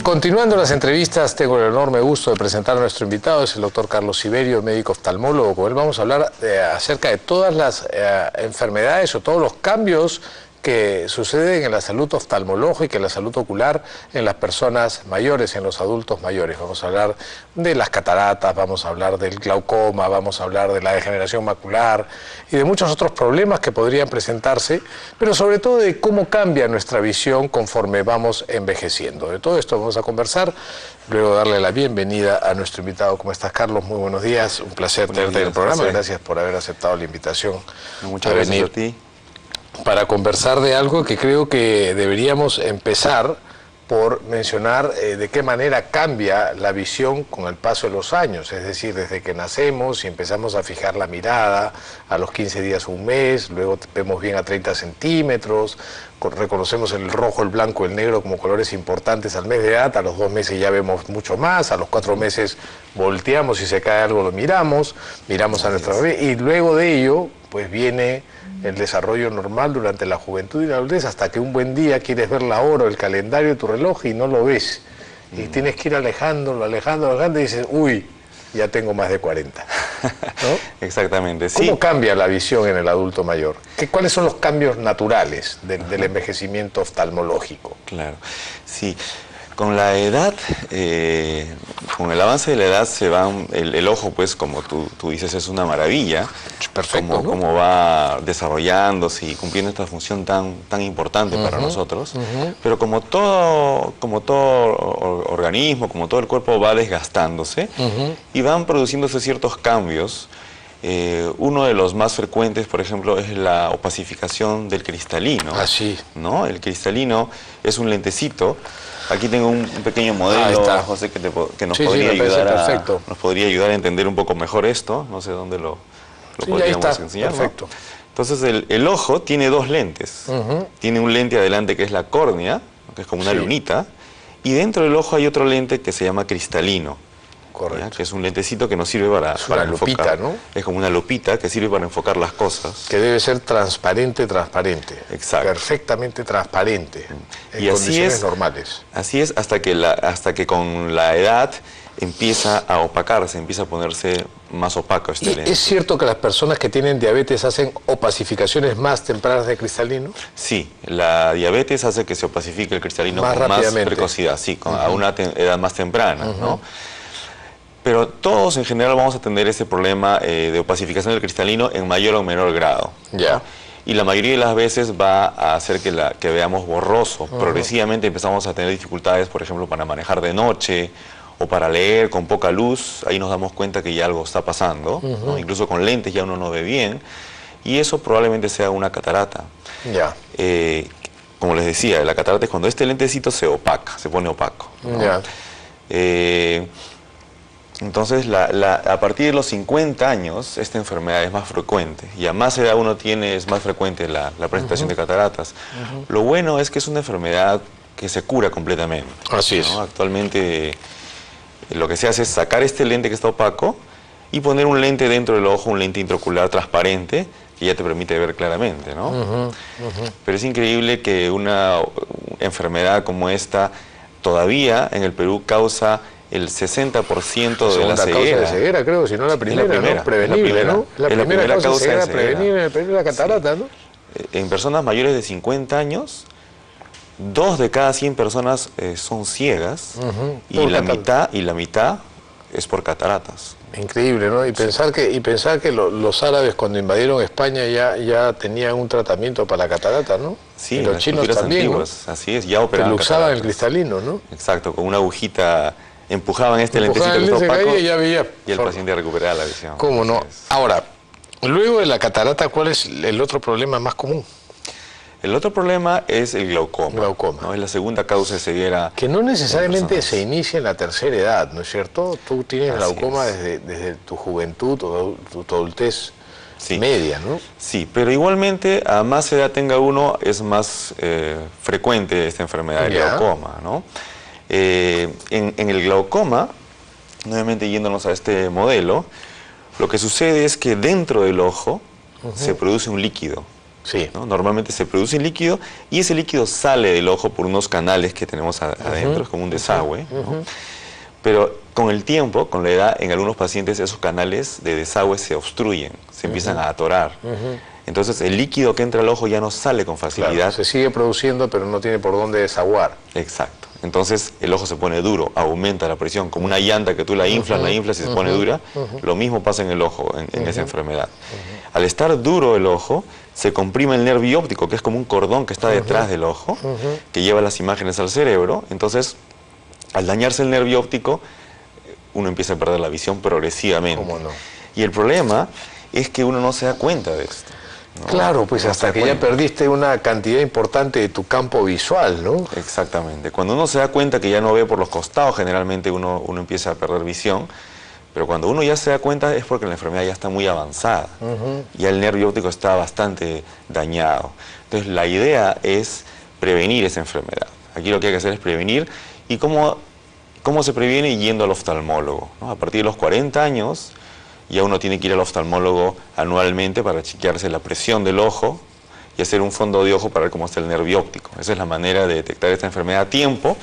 Continuando las entrevistas, tengo el enorme gusto de presentar a nuestro invitado, es el doctor Carlos Siverio, médico oftalmólogo. Con él vamos a hablar acerca de todas las enfermedades o todos los cambios que suceden en la salud oftalmológica y en la salud ocular en las personas mayores, en los adultos mayores. Vamos a hablar de las cataratas, vamos a hablar del glaucoma, vamos a hablar de la degeneración macular y de muchos otros problemas que podrían presentarse, pero sobre todo de cómo cambia nuestra visión conforme vamos envejeciendo. De todo esto vamos a conversar, luego darle la bienvenida a nuestro invitado. ¿Cómo estás, Carlos? Muy buenos días, un placer tenerte en el programa. Gracias por haber aceptado la invitación. Muchas gracias a ti. Para conversar de algo que creo que deberíamos empezar por mencionar de qué manera cambia la visión con el paso de los años, es decir, desde que nacemos y empezamos a fijar la mirada a los 15 días o un mes, luego vemos bien a 30 centímetros, reconocemos el rojo, el blanco y el negro como colores importantes al mes de edad, a los 2 meses ya vemos mucho más, a los 4 meses volteamos y se cae algo lo miramos a nuestra bebé y luego de ello pues viene el desarrollo normal durante la juventud y la adultez, hasta que un buen día quieres ver la hora o el calendario de tu reloj y no lo ves. Y tienes que ir alejando y dices, uy, ya tengo más de 40. ¿No? Exactamente, sí. ¿Cómo cambia la visión en el adulto mayor? ¿Cuáles son los cambios naturales del envejecimiento oftalmológico? Claro, sí. Con la edad, con el avance de la edad se va, el ojo, pues, como tú dices, es una maravilla. Perfecto, ¿no? Como va desarrollándose y cumpliendo esta función tan importante para nosotros. Pero como todo organismo, como todo el cuerpo va desgastándose y van produciéndose ciertos cambios. Uno de los más frecuentes, por ejemplo, es la opacificación del cristalino. Ah, sí. ¿No? El cristalino es un lentecito. Aquí tengo un pequeño modelo, José, que nos podría ayudar a entender un poco mejor esto. No sé dónde lo podríamos enseñar. Perfecto. ¿No? Entonces, el ojo tiene 2 lentes. Tiene un lente adelante que es la córnea, que es como una lunita, y dentro del ojo hay otro lente que se llama cristalino. Correcto. Que es un lentecito que nos sirve para enfocar. Lupita, ¿no? Es como una lupita que sirve para enfocar las cosas. Que debe ser transparente. Exacto. Perfectamente transparente. En y condiciones normales. Así es hasta que con la edad empieza a opacarse, empieza a ponerse más opaco este lente. ¿Es cierto que las personas que tienen diabetes hacen opacificaciones más tempranas de cristalino? Sí, la diabetes hace que se opacifique el cristalino con más precocidad, sí, a una edad más temprana, ¿no? Pero todos en general vamos a tener ese problema de opacificación del cristalino en mayor o menor grado. Ya. Y la mayoría de las veces va a hacer que veamos borroso. Progresivamente empezamos a tener dificultades, por ejemplo, para manejar de noche o para leer con poca luz. Ahí nos damos cuenta que ya algo está pasando. ¿No? Incluso con lentes ya uno no ve bien. Y eso probablemente sea una catarata. Ya. Como les decía, la catarata es cuando este lentecito se opaca, se pone opaco, ¿no? Ya. Entonces, a partir de los 50 años, esta enfermedad es más frecuente. Y a más edad uno tiene, es más frecuente la presentación de cataratas. Lo bueno es que es una enfermedad que se cura completamente. Así es. ¿No? Actualmente, lo que se hace es sacar este lente que está opaco y poner un lente dentro del ojo, un lente intraocular transparente, que ya te permite ver claramente, ¿no? Pero es increíble que una enfermedad como esta todavía en el Perú causa el 60% de la ceguera. Causa de ceguera, creo, si no la primera, ¿no? Prevenible, ¿no? La primera causa de ceguera prevenible en el Perú, la catarata, ¿no? En personas mayores de 50 años, 2 de cada 100 personas son ciegas y la mitad es por cataratas. Increíble, ¿no? Y pensar que los árabes cuando invadieron España ya tenían un tratamiento para la catarata, ¿no? Sí, y los chinos también, antiguas, ¿no? Así es, ya operaban cataratas. Usaban el cristalino, ¿no? Exacto, con una agujita empujaban este lentecito que está opaco y el paciente recuperaba la visión. ¿Cómo no? Ahora, luego de la catarata, ¿cuál es el otro problema más común? El otro problema es el glaucoma. ¿No? Es la segunda causa de ceguera. Que no necesariamente se inicia en la tercera edad, ¿no es cierto? Tú tienes glaucoma desde tu juventud o tu adultez media, ¿no? Sí, pero igualmente a más edad tenga uno es más frecuente esta enfermedad del glaucoma, ¿no? En el glaucoma, nuevamente yéndonos a este modelo, lo que sucede es que dentro del ojo se produce un líquido. Sí. ¿no? Normalmente se produce líquido y ese líquido sale del ojo por unos canales que tenemos adentro, es como un desagüe, ¿no? Pero con el tiempo, con la edad, en algunos pacientes esos canales de desagüe se obstruyen, se empiezan a atorar. Entonces el líquido que entra al ojo ya no sale con facilidad. Claro, se sigue produciendo, pero no tiene por dónde desaguar. Exacto. Entonces el ojo se pone duro, aumenta la presión, como una llanta que tú la inflas y se pone dura. Lo mismo pasa en el ojo, en esa enfermedad. Al estar duro el ojo, se comprime el nervio óptico, que es como un cordón que está detrás del ojo, que lleva las imágenes al cerebro. Entonces, al dañarse el nervio óptico, uno empieza a perder la visión progresivamente. ¿Cómo no? Y el problema es que uno no se da cuenta de esto, ¿no? Claro, pues No hasta se da que ya cuenta. perdiste una cantidad importante de tu campo visual, ¿no? Exactamente. Cuando uno se da cuenta que ya no ve por los costados, generalmente uno empieza a perder visión, pero cuando uno ya se da cuenta es porque la enfermedad ya está muy avanzada, ya el nervio óptico está bastante dañado. Entonces la idea es prevenir esa enfermedad. Aquí lo que hay que hacer es prevenir. ¿Y cómo se previene? Yendo al oftalmólogo, ¿no? A partir de los 40 años ya uno tiene que ir al oftalmólogo anualmente para chequearse la presión del ojo y hacer un fondo de ojo para ver cómo está el nervio óptico. Esa es la manera de detectar esta enfermedad a tiempo.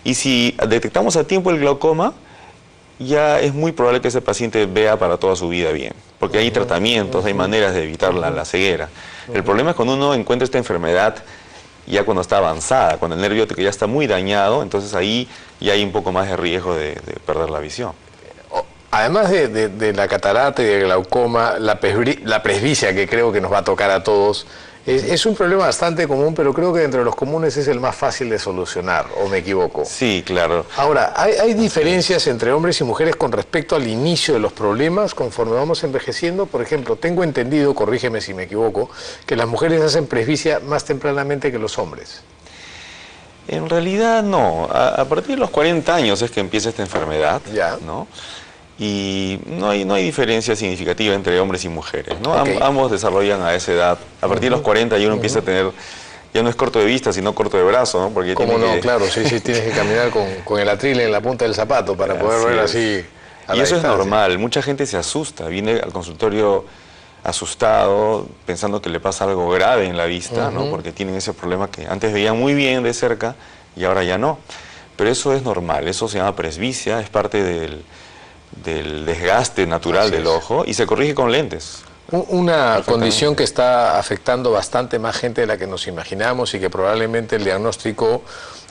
Y si detectamos a tiempo el glaucoma, ya es muy probable que ese paciente vea para toda su vida bien, porque hay tratamientos, hay maneras de evitar la ceguera. El problema es cuando uno encuentra esta enfermedad ya cuando está avanzada, cuando el nervio óptico ya está muy dañado, entonces ahí ya hay un poco más de riesgo de perder la visión. Además de la catarata y del glaucoma, la presbicia, que creo que nos va a tocar a todos, es un problema bastante común, pero creo que entre los comunes es el más fácil de solucionar, ¿o me equivoco? Sí, claro. Ahora, ¿hay diferencias entre hombres y mujeres con respecto al inicio de los problemas conforme vamos envejeciendo? Por ejemplo, tengo entendido, corrígeme si me equivoco, que las mujeres hacen presbicia más tempranamente que los hombres. En realidad no. A partir de los 40 años es que empieza esta enfermedad, Ya. ¿no? Y no hay diferencia significativa entre hombres y mujeres, ¿no? Okay. Ambos desarrollan a esa edad. A partir de los 40 ya uno empieza a tener, ya no es corto de vista, sino corto de brazo, ¿no? Porque ¿Cómo tiene no? que... Claro, sí, tienes que caminar con el atril en la punta del zapato para poder ver así a Y la eso es distancia. normal. Mucha gente se asusta, viene al consultorio asustado, pensando que le pasa algo grave en la vista, ¿no? Porque tienen ese problema que antes veían muy bien de cerca y ahora ya no. Pero eso es normal, eso se llama presbicia, es parte del desgaste natural del ojo y se corrige con lentes. Una condición que está afectando bastante más gente de la que nos imaginamos y que probablemente el diagnóstico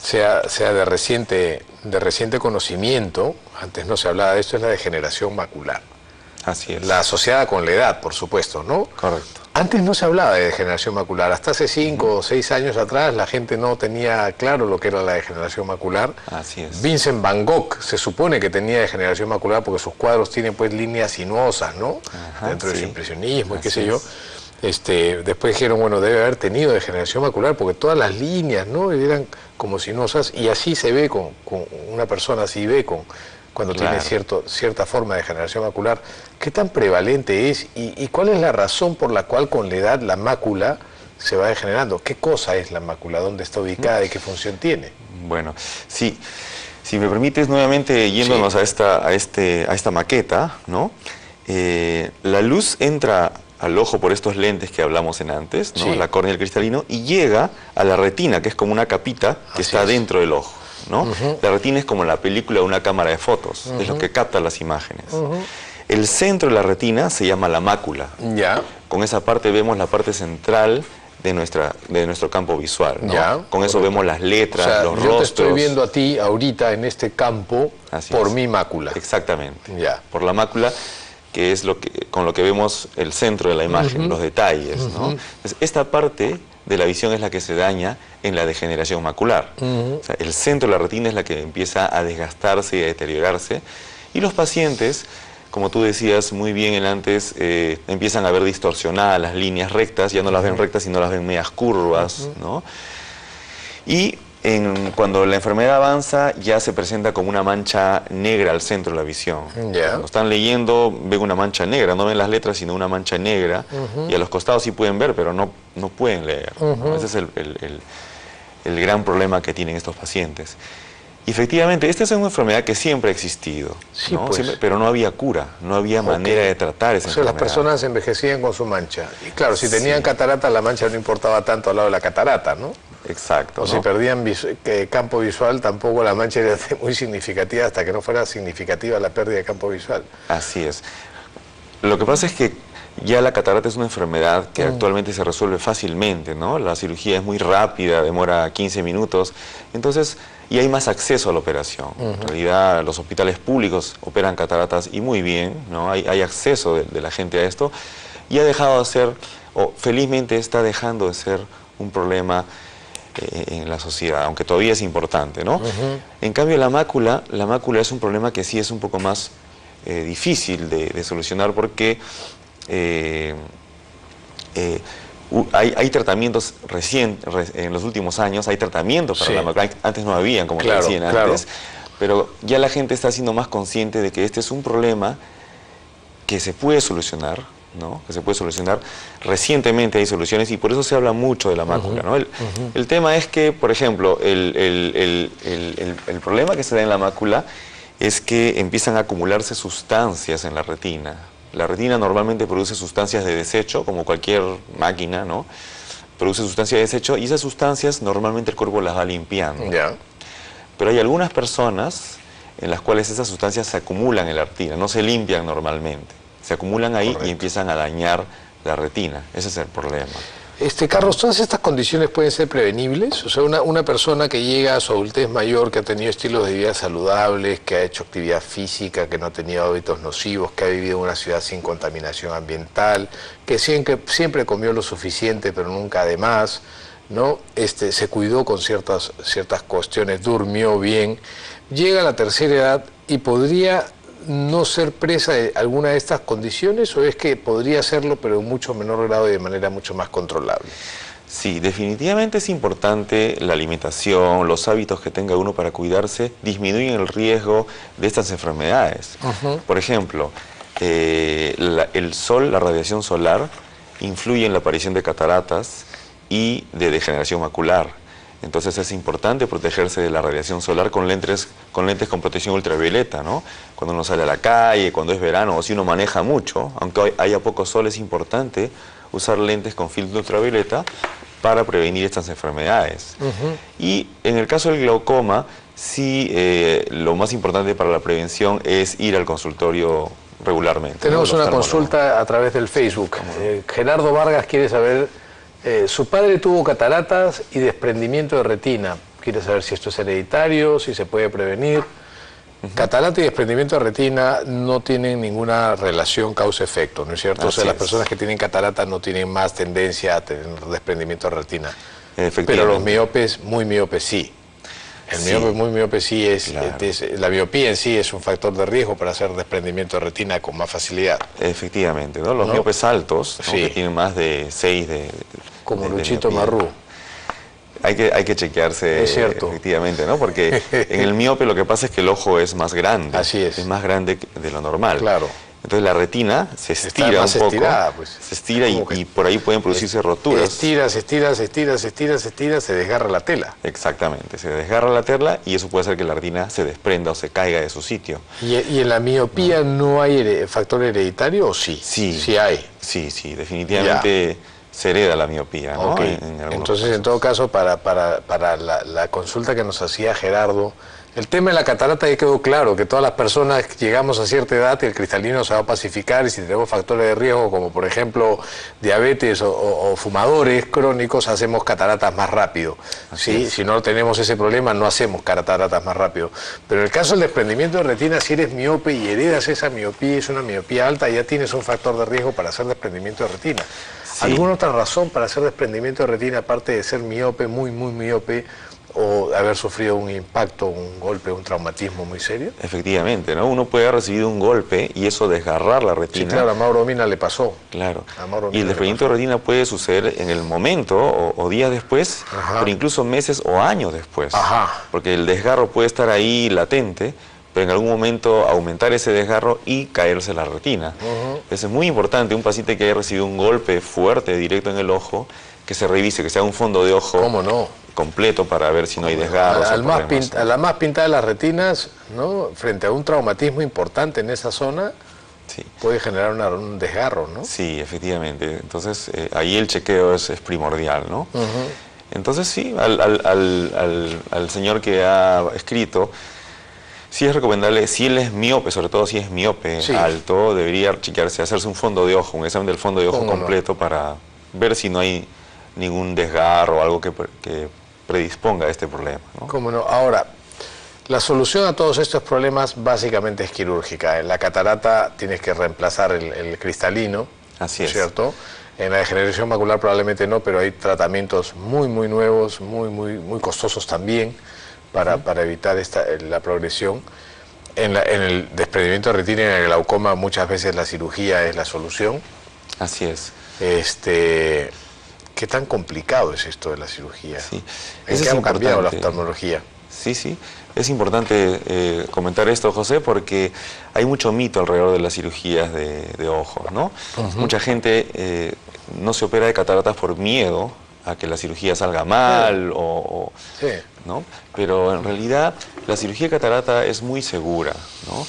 sea de reciente conocimiento, antes no se hablaba de esto, es la degeneración macular. Así es. La asociada con la edad, por supuesto, ¿no? Correcto. Antes no se hablaba de degeneración macular. Hasta hace 5 o 6 años atrás la gente no tenía claro lo que era la degeneración macular. Así es. Vincent Van Gogh se supone que tenía degeneración macular porque sus cuadros tienen pues líneas sinuosas, ¿no? Ajá, Dentro de su sí. impresionismo y qué Así sé yo. Después dijeron, bueno, debe haber tenido degeneración macular porque todas las líneas, ¿no? Eran como sinuosas y así se ve con una persona, así ve cuando Claro. tiene cierta forma de degeneración macular. ¿Qué tan prevalente es y cuál es la razón por la cual con la edad la mácula se va degenerando? ¿Qué cosa es la mácula? ¿Dónde está ubicada y qué función tiene? Bueno, sí, si me permites nuevamente yéndonos Sí. a esta maqueta, ¿no? La luz entra al ojo por estos lentes que hablamos en antes, ¿no? Sí. La córnea y el cristalino, y llega a la retina, que es como una capita que Así está es. dentro del ojo, ¿no? La retina es como la película de una cámara de fotos, es lo que capta las imágenes. El centro de la retina se llama la mácula. Ya. Con esa parte vemos la parte central de nuestro campo visual, ¿no? Ya, Con eso correcto. vemos las O letras, sea, los yo rostros. te estoy viendo a ti ahorita en este campo Así por es. mi mácula. Exactamente. Ya. Por la mácula, que es con lo que vemos el centro de la imagen, los detalles, ¿no? Entonces, esta parte de la visión es la que se daña en la degeneración macular. O sea, el centro de la retina es la que empieza a desgastarse y a deteriorarse. Y los pacientes, como tú decías muy bien antes, empiezan a ver distorsionadas las líneas rectas, ya no las ven rectas, sino las ven medias curvas, ¿no? Y cuando la enfermedad avanza, ya se presenta como una mancha negra al centro de la visión. Ya. Cuando están leyendo, ven una mancha negra, no ven las letras, sino una mancha negra, y a los costados sí pueden ver, pero no pueden leer, ¿no? Ese es el gran problema que tienen estos pacientes. Y efectivamente, esta es una enfermedad que siempre ha existido, Sí, ¿no? pues. Siempre, pero no había cura, no había manera de tratar esa O sea, las enfermedad. personas envejecían con su mancha. Y claro, si tenían catarata, la mancha no importaba tanto al lado de la catarata, ¿no? Exacto. O ¿no? si perdían campo visual, tampoco la mancha era muy significativa hasta que no fuera significativa la pérdida de campo visual. Así es. Lo que pasa es que ya la catarata es una enfermedad que actualmente se resuelve fácilmente, ¿no? La cirugía es muy rápida, demora 15 minutos, entonces, y hay más acceso a la operación. En realidad, los hospitales públicos operan cataratas y muy bien, ¿no? Hay acceso de la gente a esto, y ha dejado de ser, o felizmente está dejando de ser un problema en la sociedad, aunque todavía es importante, ¿no? En cambio, la mácula es un problema que sí es un poco más difícil de solucionar porque hay tratamientos en los últimos años, hay tratamientos para la mácula. Antes no habían, como te decían antes, pero ya la gente está siendo más consciente de que este es un problema que se puede solucionar, ¿no? Que se puede solucionar. Recientemente hay soluciones y por eso se habla mucho de la mácula, ¿no? El tema es que, por ejemplo, el problema que se da en la mácula es que empiezan a acumularse sustancias en la retina. La retina normalmente produce sustancias de desecho, como cualquier máquina, ¿no? Produce sustancias de desecho y esas sustancias normalmente el cuerpo las va limpiando. Pero hay algunas personas en las cuales esas sustancias se acumulan en la retina, no se limpian normalmente. Se acumulan ahí y empiezan a dañar la retina. Ese es el problema. Carlos, ¿todas estas condiciones pueden ser prevenibles? O sea, una persona que llega a su adultez mayor, que ha tenido estilos de vida saludables, que ha hecho actividad física, que no ha tenido hábitos nocivos, que ha vivido en una ciudad sin contaminación ambiental, que siempre comió lo suficiente pero nunca de más, ¿no? Se cuidó con ciertas cuestiones, durmió bien, llega a la tercera edad y podría no ser presa de alguna de estas condiciones, o es que podría serlo pero en mucho menor grado y de manera mucho más controlable? Sí, definitivamente es importante la alimentación, los hábitos que tenga uno para cuidarse, disminuyen el riesgo de estas enfermedades. Por ejemplo, el sol, la radiación solar, influye en la aparición de cataratas y de degeneración macular. Entonces es importante protegerse de la radiación solar con lentes con protección ultravioleta, ¿no? Cuando uno sale a la calle, cuando es verano o si uno maneja mucho, aunque haya poco sol, es importante usar lentes con filtro ultravioleta para prevenir estas enfermedades. Y en el caso del glaucoma, sí, lo más importante para la prevención es ir al consultorio regularmente. Tenemos una consulta a través del Facebook. Gerardo Vargas quiere saber, su padre tuvo cataratas y desprendimiento de retina. Quiere saber si esto es hereditario, si se puede prevenir. Catarata y desprendimiento de retina no tienen ninguna relación causa-efecto, ¿no es cierto? O sea, las personas que tienen catarata no tienen más tendencia a tener desprendimiento de retina. Pero los miopes, muy miopes, sí. El miope, muy miope, sí es, la miopía en sí es un factor de riesgo para hacer desprendimiento de retina con más facilidad. Efectivamente, ¿no? Los miopes altos, ¿no? Que tienen más de 6 como Luchito Marrú. Hay que chequearse, efectivamente, ¿no? Porque en el miope lo que pasa es que el ojo es más grande. Así es. Es más grande de lo normal. Claro. Entonces la retina se estira un poco, se estira y por ahí pueden producirse roturas. Se estira, se desgarra la tela. Exactamente, se desgarra la tela y eso puede hacer que la retina se desprenda o se caiga de su sitio. ¿Y en la miopía no hay factor hereditario o sí? Sí hay. Sí, definitivamente se hereda la miopía, ¿no? Entonces, en todo caso, para la consulta que nos hacía Gerardo, el tema de la catarata ya quedó claro, que todas las personas llegamos a cierta edad y el cristalino se va a pacificar, y si tenemos factores de riesgo como por ejemplo diabetes o fumadores crónicos, hacemos cataratas más rápido. ¿Sí? Si no tenemos ese problema no hacemos cataratas más rápido. Pero en el caso del desprendimiento de retina, si eres miope y heredas esa miopía, es una miopía alta, ya tienes un factor de riesgo para hacer desprendimiento de retina. ¿Alguna otra razón para hacer desprendimiento de retina aparte de ser miope, muy miope, o haber sufrido un impacto, un golpe, un traumatismo muy serio? Efectivamente, ¿no? Uno puede haber recibido un golpe y eso desgarrar la retina. Sí, claro, a Mauro Mina le pasó. Claro. Y el desprendimiento de retina puede suceder en el momento o días después, pero incluso meses o años después. Porque el desgarro puede estar ahí latente, pero en algún momento aumentar ese desgarro y caerse la retina. Eso es muy importante, un paciente que haya recibido un golpe fuerte directo en el ojo, que se revise, que sea un fondo de ojo. ¿Cómo no? completo para ver si no hay desgarros. A la más pintada de las retinas, ¿no? Frente a un traumatismo importante en esa zona, sí, puede generar un desgarro, ¿no? Sí, efectivamente. Entonces, ahí el chequeo es primordial, ¿no? Entonces, sí, al señor que ha escrito, sí es recomendable, si él es miope, sobre todo si es miope alto, debería chequearse, hacerse un fondo de ojo, un examen del fondo de ojo completo para ver si no hay ningún desgarro o algo que predisponga a este problema, ¿no? ¿Cómo no? Ahora, la solución a todos estos problemas básicamente es quirúrgica. En la catarata tienes que reemplazar el cristalino, así es, ¿cierto? En la degeneración macular probablemente no, pero hay tratamientos muy nuevos, muy costosos también para evitar la progresión. En el desprendimiento de retina y en el glaucoma muchas veces la cirugía es la solución. Así es. ¿Qué tan complicado es esto de la cirugía? Sí. ¿En qué ha cambiado la oftalmología? Sí. Es importante comentar esto, José, porque hay mucho mito alrededor de las cirugías de ojos, ¿no? Mucha gente no se opera de cataratas por miedo a que la cirugía salga mal ¿no? Pero en realidad la cirugía de catarata es muy segura, ¿no?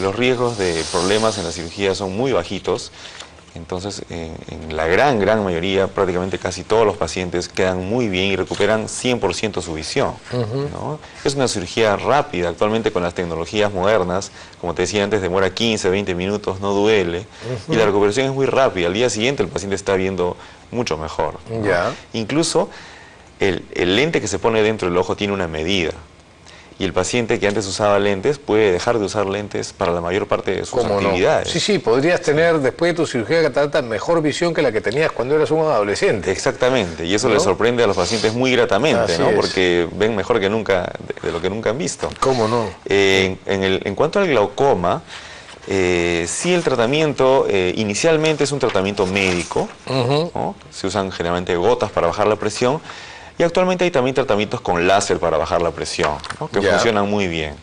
Los riesgos de problemas en la cirugía son muy bajitos. Entonces, en la gran mayoría, prácticamente casi todos los pacientes quedan muy bien y recuperan 100% su visión, ¿no? Es una cirugía rápida, actualmente con las tecnologías modernas, como te decía antes, demora 15, 20 minutos, no duele, y la recuperación es muy rápida. Al día siguiente el paciente está viendo mucho mejor, ¿no? Incluso el lente que se pone dentro del ojo tiene una medida. Y el paciente que antes usaba lentes puede dejar de usar lentes para la mayor parte de sus actividades. No? Sí, podrías tener después de tu cirugía de catarata mejor visión que la que tenías cuando eras un adolescente. Exactamente, y eso le sorprende a los pacientes muy gratamente, ¿no? Porque ven mejor que nunca, de lo que nunca han visto. ¿Cómo no? En cuanto al glaucoma, sí, el tratamiento inicialmente es un tratamiento médico, ¿no? Se usan generalmente gotas para bajar la presión. Y actualmente hay también tratamientos con láser para bajar la presión, ¿no? Que funcionan muy bien.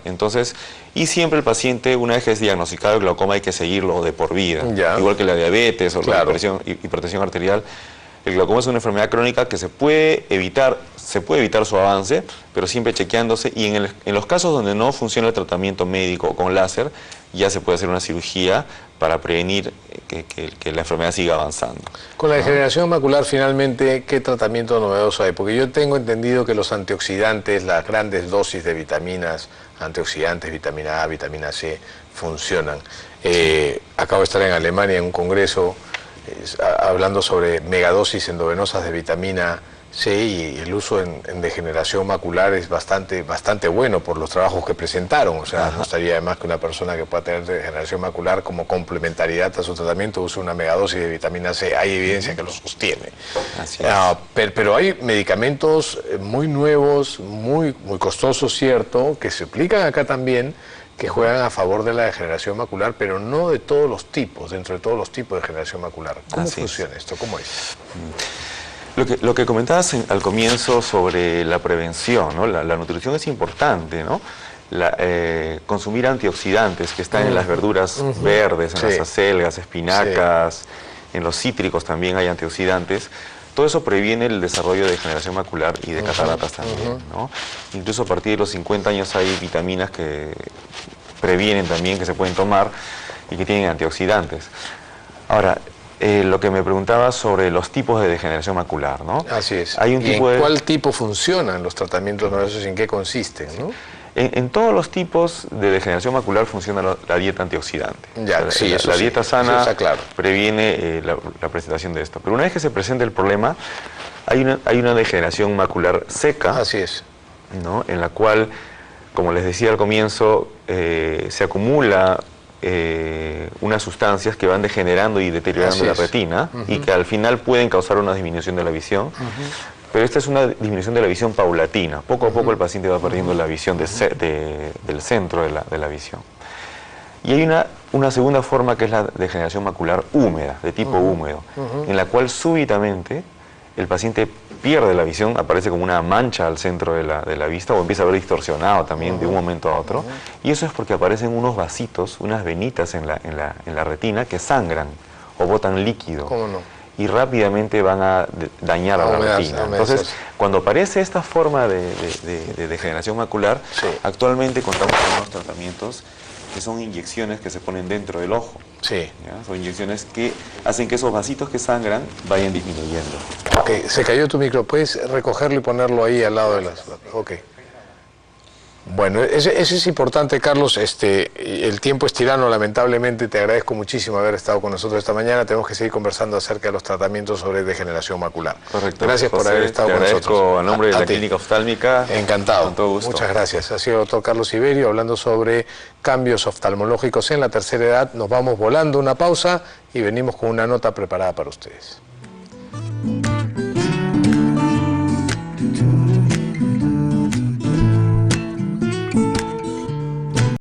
Entonces, y siempre el paciente, una vez que es diagnosticado el glaucoma, hay que seguirlo de por vida. Igual que la diabetes o la hipertensión arterial. El glaucoma es una enfermedad crónica que se puede evitar su avance, pero siempre chequeándose. Y en los casos donde no funciona el tratamiento médico con láser, ya se puede hacer una cirugía para prevenir que la enfermedad siga avanzando. Con la degeneración macular, finalmente, ¿qué tratamiento novedoso hay? Porque yo tengo entendido que los antioxidantes, las grandes dosis de vitaminas, antioxidantes, vitamina A, vitamina C, funcionan. Acabo de estar en Alemania en un congreso hablando sobre megadosis endovenosas de vitamina C, y el uso en degeneración macular es bastante bueno por los trabajos que presentaron. O sea, no estaría de más que una persona que pueda tener degeneración macular como complementariedad a su tratamiento use una megadosis de vitamina C. Hay evidencia que lo sostiene. Pero hay medicamentos muy nuevos, muy costosos, cierto, que se aplican acá también, que juegan a favor de la degeneración macular, pero no de todos los tipos, dentro de todos los tipos de degeneración macular. ¿Cómo funciona esto? ¿Cómo es? Lo que comentabas al comienzo sobre la prevención, ¿no? La nutrición es importante, ¿no? Consumir antioxidantes que están en las verduras verdes, en las acelgas, espinacas, en los cítricos también hay antioxidantes. Todo eso previene el desarrollo de degeneración macular y de cataratas también, ¿no? Incluso a partir de los 50 años hay vitaminas que previenen también, que se pueden tomar y que tienen antioxidantes. Ahora, lo que me preguntaba sobre los tipos de degeneración macular, ¿no? Así es. Hay un tipo ¿En cuál tipo funcionan los tratamientos novedosos y en qué consisten, no? En todos los tipos de degeneración macular funciona la dieta antioxidante. La dieta sana previene la presentación de esto. Pero una vez que se presenta el problema, hay una degeneración macular seca. Así es. ¿No? En la cual, como les decía al comienzo, se acumula unas sustancias que van degenerando y deteriorando la retina y que al final pueden causar una disminución de la visión. Pero esta es una disminución de la visión paulatina. Poco a poco el paciente va perdiendo la visión del centro de la visión. Y hay una segunda forma que es la degeneración macular húmeda, de tipo húmedo, en la cual súbitamente el paciente pierde la visión, aparece como una mancha al centro de la vista o empieza a ver distorsionado también de un momento a otro. Y eso es porque aparecen unos vasitos, unas venitas en la retina que sangran o botan líquido. ¿Cómo no? y rápidamente van a dañar a la retina. Entonces, cuando aparece esta forma de degeneración macular, sí, actualmente contamos con unos tratamientos que son inyecciones que se ponen dentro del ojo. Sí. ¿Ya? Son inyecciones que hacen que esos vasitos que sangran vayan disminuyendo. Ok, se cayó tu micro. ¿Puedes recogerlo y ponerlo ahí al lado de las... Ok. Bueno, ese es importante, Carlos. El tiempo es tirano, lamentablemente. Te agradezco muchísimo haber estado con nosotros esta mañana. Tenemos que seguir conversando acerca de los tratamientos sobre degeneración macular. Correcto. Gracias por haber estado con nosotros. Te agradezco a nombre de la Clínica Oftálmica. Encantado. Con todo gusto. Muchas gracias. Ha sido el doctor Carlos Iberio hablando sobre cambios oftalmológicos en la tercera edad. Nos vamos volando, una pausa y venimos con una nota preparada para ustedes.